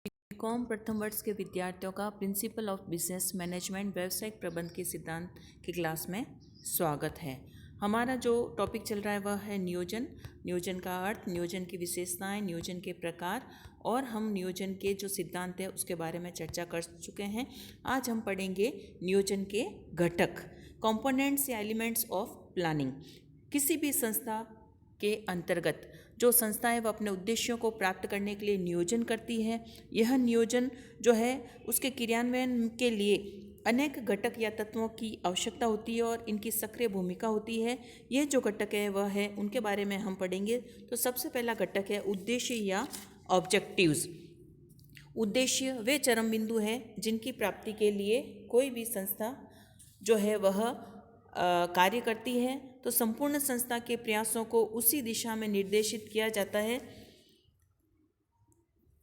BCom प्रथम वर्ष के विद्यार्थियों का प्रिंसिपल ऑफ बिजनेस मैनेजमेंट व्यावसायिक प्रबंध के सिद्धांत की क्लास में स्वागत है। हमारा जो टॉपिक चल रहा है वह है नियोजन। नियोजन का अर्थ, नियोजन की विशेषताएं, नियोजन के प्रकार और हम नियोजन के जो सिद्धांत है उसके बारे में चर्चा कर चुके हैं। आज हम पढ़ेंगे नियोजन के घटक, कंपोनेंट्स या एलिमेंट्स ऑफ प्लानिंग। किसी भी संस्था के अंतर्गत जो संस्था है वह अपने उद्देश्यों को प्राप्त करने के लिए नियोजन करती है। यह नियोजन जो है उसके क्रियान्वयन के लिए अनेक घटक या तत्वों की आवश्यकता होती है और इनकी सक्रिय भूमिका होती है। यह जो घटक है वह है, उनके बारे में हम पढ़ेंगे। तो सबसे पहला घटक है उद्देश्य या ऑब्जेक्टिव्स। उद्देश्य वे चरम बिंदु हैं जिनकी प्राप्ति के लिए कोई भी संस्था जो है वह कार्य करती है। तो संपूर्ण संस्था के प्रयासों को उसी दिशा में निर्देशित किया जाता है।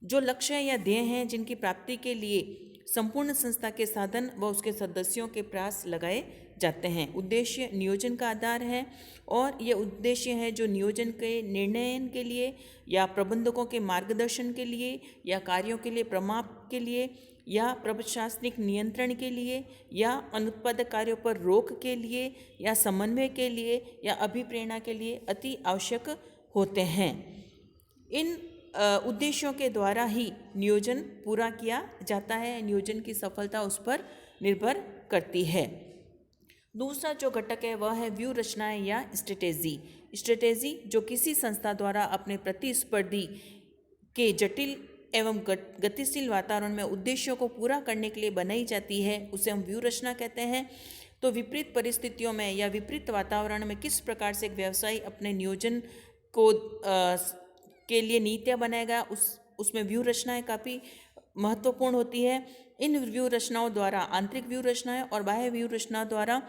जो लक्ष्य या ध्येय हैं जिनकी प्राप्ति के लिए संपूर्ण संस्था के साधन व उसके सदस्यों के प्रयास लगाए जाते हैं। उद्देश्य नियोजन का आधार है और ये उद्देश्य है जो नियोजन के निर्णयन के लिए या प्रबंधकों के मार्गदर्शन के लिए या कार्यों के लिए प्रमाप के लिए या प्रशासनिक नियंत्रण के लिए या अनुत्पादक कार्यों पर रोक के लिए या समन्वय के लिए या अभिप्रेरणा के लिए अति आवश्यक होते हैं। इन उद्देश्यों के द्वारा ही नियोजन पूरा किया जाता है। नियोजन की सफलता उस पर निर्भर करती है। दूसरा जो घटक है वह है व्यू रचनाएं या स्ट्रेटेजी। स्ट्रेटेजी जो किसी संस्था द्वारा अपने प्रतिस्पर्धी के जटिल एवं गतिशील वातावरण में उद्देश्यों को पूरा करने के लिए बनाई जाती है, उसे हम व्यू रचना कहते हैं। तो विपरीत परिस्थितियों में या विपरीत वातावरण में किस प्रकार से एक व्यवसायी अपने नियोजन को के लिए नीतियाँ बनाएगा, उसमें व्यू रचनाएं काफ़ी महत्वपूर्ण होती है। इन व्यू रचनाओं द्वारा आंतरिक व्यू रचनाएं और बाह्य व्यू रचना द्वारा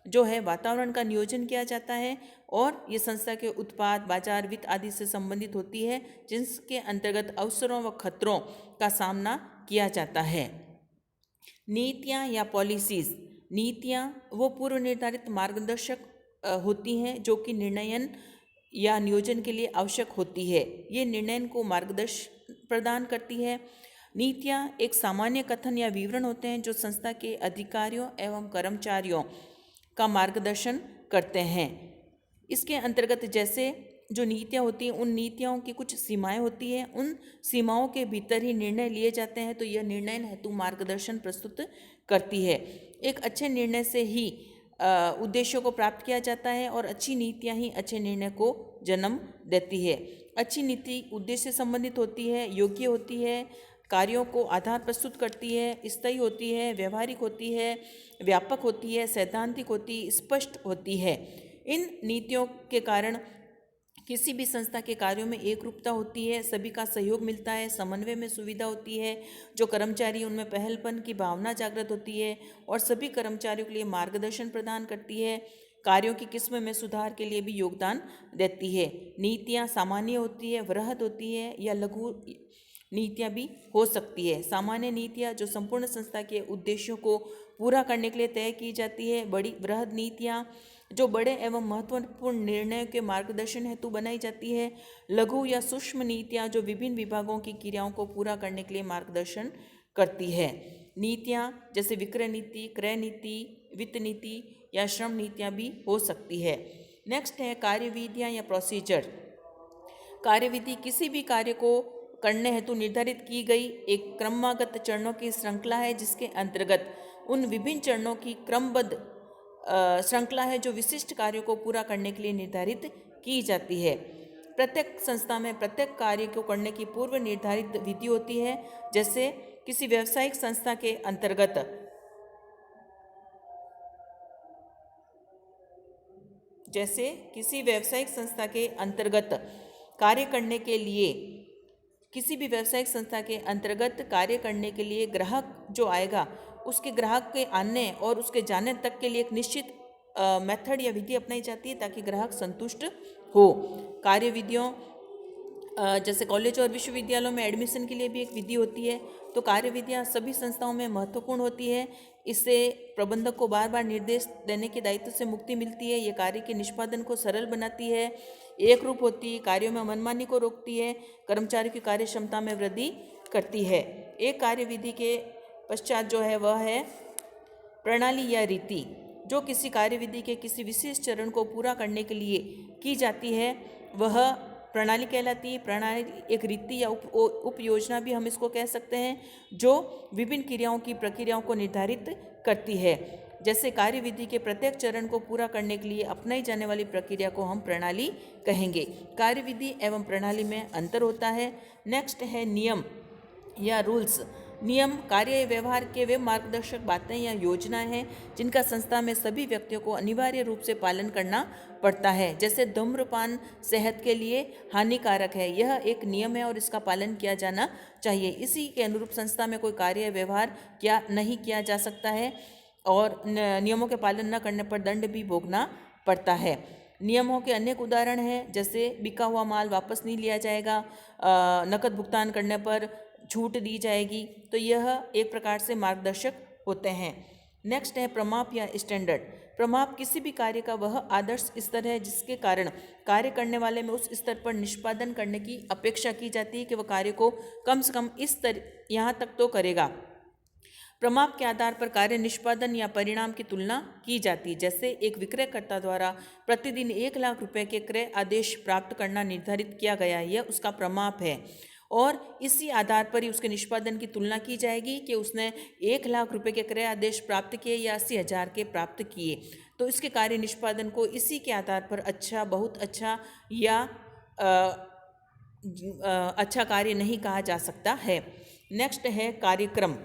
जो है वातावरण का नियोजन किया जाता है और ये संस्था के उत्पाद, बाजार, वित्त आदि से संबंधित होती है, जिसके अंतर्गत अवसरों व खतरों का सामना किया जाता है। नीतियाँ या पॉलिसीज़। नीतियाँ वो पूर्व निर्धारित मार्गदर्शक होती हैं जो कि निर्णयन या नियोजन के लिए आवश्यक होती है। ये निर्णयन को मार्गदर्शन प्रदान करती है। नीतियाँ एक सामान्य कथन या विवरण होते हैं जो संस्था के अधिकारियों एवं कर्मचारियों का मार्गदर्शन करते हैं। इसके अंतर्गत जैसे जो नीतियाँ होती हैं उन नीतियों की कुछ सीमाएं होती हैं, उन सीमाओं के भीतर ही निर्णय लिए जाते हैं। तो यह निर्णय हेतु मार्गदर्शन प्रस्तुत करती है। एक अच्छे निर्णय से ही उद्देश्यों को प्राप्त किया जाता है और अच्छी नीतियाँ ही अच्छे निर्णय को जन्म देती है। अच्छी नीति उद्देश्य से संबंधित होती है, योग्य होती है, कार्यों को आधार प्रस्तुत करती है, स्थायी होती है, व्यवहारिक होती है, व्यापक होती है, सैद्धांतिक होती है, स्पष्ट होती है। इन नीतियों के कारण किसी भी संस्था के कार्यों में एक रूपता होती है, सभी का सहयोग मिलता है, समन्वय में सुविधा होती है, जो कर्मचारी उनमें पहलपन की भावना जागृत होती है और सभी कर्मचारियों के लिए मार्गदर्शन प्रदान करती है, कार्यों की किस्म में सुधार के लिए भी योगदान देती है। नीतियाँ सामान्य होती है, वृहद होती है या लघु नीतियाँ भी हो सकती है। सामान्य नीतियाँ जो संपूर्ण संस्था के उद्देश्यों को पूरा करने के लिए तय की जाती है। बड़ी वृहद नीतियाँ जो बड़े एवं महत्वपूर्ण निर्णयों के मार्गदर्शन हेतु बनाई जाती है। लघु या सूक्ष्म नीतियाँ जो विभिन्न विभागों की क्रियाओं को पूरा करने के लिए मार्गदर्शन करती है। नीतियाँ जैसे विक्रय नीति, क्रय नीति, वित्त नीति या श्रम नीतियाँ भी हो सकती है। नेक्स्ट है कार्यविधियाँ या प्रोसीजर। कार्यविधि किसी भी कार्य को करने हेतु निर्धारित की गई एक क्रमागत चरणों की श्रृंखला है, जिसके अंतर्गत उन विभिन्न चरणों की क्रमबद्ध श्रृंखला है जो विशिष्ट कार्यों को पूरा करने के लिए निर्धारित की जाती है। प्रत्येक संस्था में प्रत्येक कार्य को करने की पूर्व निर्धारित विधि होती है। जैसे किसी व्यावसायिक संस्था के अंतर्गत कार्य करने के लिए किसी भी व्यावसायिक संस्था के अंतर्गत कार्य करने के लिए ग्राहक जो आएगा उसके ग्राहक के आने और उसके जाने तक के लिए एक निश्चित मेथड या विधि अपनाई जाती है ताकि ग्राहक संतुष्ट हो। कार्य विधियों जैसे कॉलेज और विश्वविद्यालयों में एडमिशन के लिए भी एक विधि होती है। तो कार्य विधियाँ सभी संस्थाओं में महत्वपूर्ण होती है। इससे प्रबंधक को बार बार निर्देश देने के दायित्व से मुक्ति मिलती है। ये कार्य के निष्पादन को सरल बनाती है, एक रूप होती है, कार्यों में मनमानी को रोकती है, कर्मचारी की कार्य क्षमता में वृद्धि करती है। एक कार्यविधि के पश्चात जो है वह है प्रणाली या रीति, जो किसी कार्यविधि के किसी विशेष चरण को पूरा करने के लिए की जाती है वह प्रणाली कहलाती है। प्रणाली एक रीति या उप योजना भी हम इसको कह सकते हैं, जो विभिन्न क्रियाओं की प्रक्रियाओं को निर्धारित करती है। जैसे कार्यविधि के प्रत्येक चरण को पूरा करने के लिए अपनाई जाने वाली प्रक्रिया को हम प्रणाली कहेंगे। कार्यविधि एवं प्रणाली में अंतर होता है। नेक्स्ट है नियम या रूल्स। नियम कार्य व्यवहार के वे मार्गदर्शक बातें या योजनाएं हैं जिनका संस्था में सभी व्यक्तियों को अनिवार्य रूप से पालन करना पड़ता है। जैसे धूम्रपान सेहत के लिए हानिकारक है, यह एक नियम है और इसका पालन किया जाना चाहिए। इसी के अनुरूप संस्था में कोई कार्य व्यवहार नहीं किया जा सकता है और नियमों के पालन न करने पर दंड भी भोगना पड़ता है। नियमों के अनेक उदाहरण हैं, जैसे बिका हुआ माल वापस नहीं लिया जाएगा, नकद भुगतान करने पर छूट दी जाएगी। तो यह एक प्रकार से मार्गदर्शक होते हैं। नेक्स्ट है प्रमाप या स्टैंडर्ड। प्रमाप किसी भी कार्य का वह आदर्श स्तर है जिसके कारण कार्य करने वाले में उस स्तर पर निष्पादन करने की अपेक्षा की जाती है कि वह कार्य को कम से कम इस यहाँ तक तो करेगा। प्रमाप के आधार पर कार्य निष्पादन या परिणाम की तुलना की जाती है। जैसे एक विक्रयकर्ता द्वारा प्रतिदिन 1 लाख रुपए के क्रय आदेश प्राप्त करना निर्धारित किया गया है, यह उसका प्रमाप है और इसी आधार पर ही उसके निष्पादन की तुलना की जाएगी कि उसने 1 लाख रुपए के क्रय आदेश प्राप्त किए या 80,000 के प्राप्त किए। तो इसके कार्य निष्पादन को इसी के आधार पर अच्छा, बहुत अच्छा या अच्छा कार्य नहीं कहा जा सकता है। नेक्स्ट है कार्यक्रम।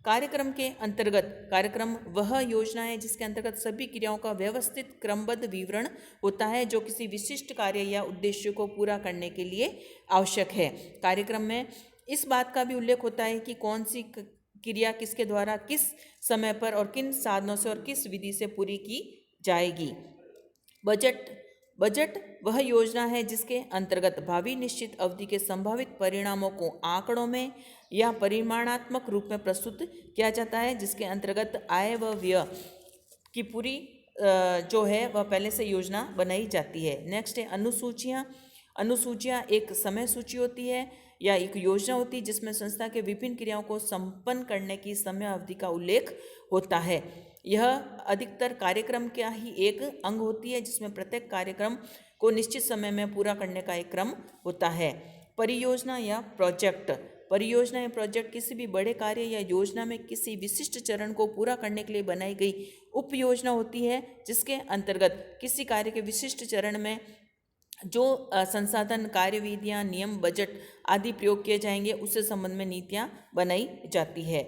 कार्यक्रम के अंतर्गत कार्यक्रम वह योजना है जिसके अंतर्गत सभी क्रियाओं का व्यवस्थित क्रमबद्ध विवरण होता है जो किसी विशिष्ट कार्य या उद्देश्य को पूरा करने के लिए आवश्यक है। कार्यक्रम में इस बात का भी उल्लेख होता है कि कौन सी क्रिया किसके द्वारा किस समय पर और किन साधनों से और किस विधि से पूरी की जाएगी। बजट वह योजना है जिसके अंतर्गत भावी निश्चित अवधि के संभावित परिणामों को आंकड़ों में या परिमाणात्मक रूप में प्रस्तुत किया जाता है, जिसके अंतर्गत आय व व्यय की पूरी जो है वह पहले से योजना बनाई जाती है। नेक्स्ट है अनुसूचियाँ। अनुसूचियाँ एक समय सूची होती है या एक योजना होती है जिसमें संस्था के विभिन्न क्रियाओं को संपन्न करने की समय अवधि का उल्लेख होता है। यह अधिकतर कार्यक्रम का ही एक अंग होती है जिसमें प्रत्येक कार्यक्रम को निश्चित समय में पूरा करने का एक क्रम होता है। परियोजना या प्रोजेक्ट। परियोजना या प्रोजेक्ट किसी भी बड़े कार्य या योजना में किसी विशिष्ट चरण को पूरा करने के लिए बनाई गई उप योजना होती है जिसके अंतर्गत किसी कार्य के विशिष्ट चरण में जो संसाधन, कार्यविधियाँ, नियम, बजट आदि प्रयोग किए जाएंगे उससे संबंध में नीतियाँ बनाई जाती है।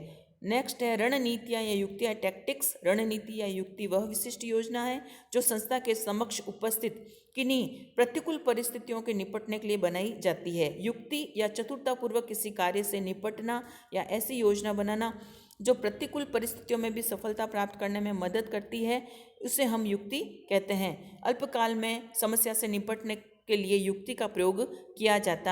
नेक्स्ट है रणनीतियाँ या युक्तियाँ, टैक्टिक्स। रणनीति या युक्ति वह विशिष्ट योजना है जो संस्था के समक्ष उपस्थित किन्हीं प्रतिकूल परिस्थितियों के निपटने के लिए बनाई जाती है। युक्ति या चतुरतापूर्वक किसी कार्य से निपटना या ऐसी योजना बनाना जो प्रतिकूल परिस्थितियों में भी सफलता प्राप्त करने में मदद करती है, उसे हम युक्ति कहते हैं। अल्पकाल में समस्या से निपटने के लिए युक्ति का प्रयोग किया जाता है।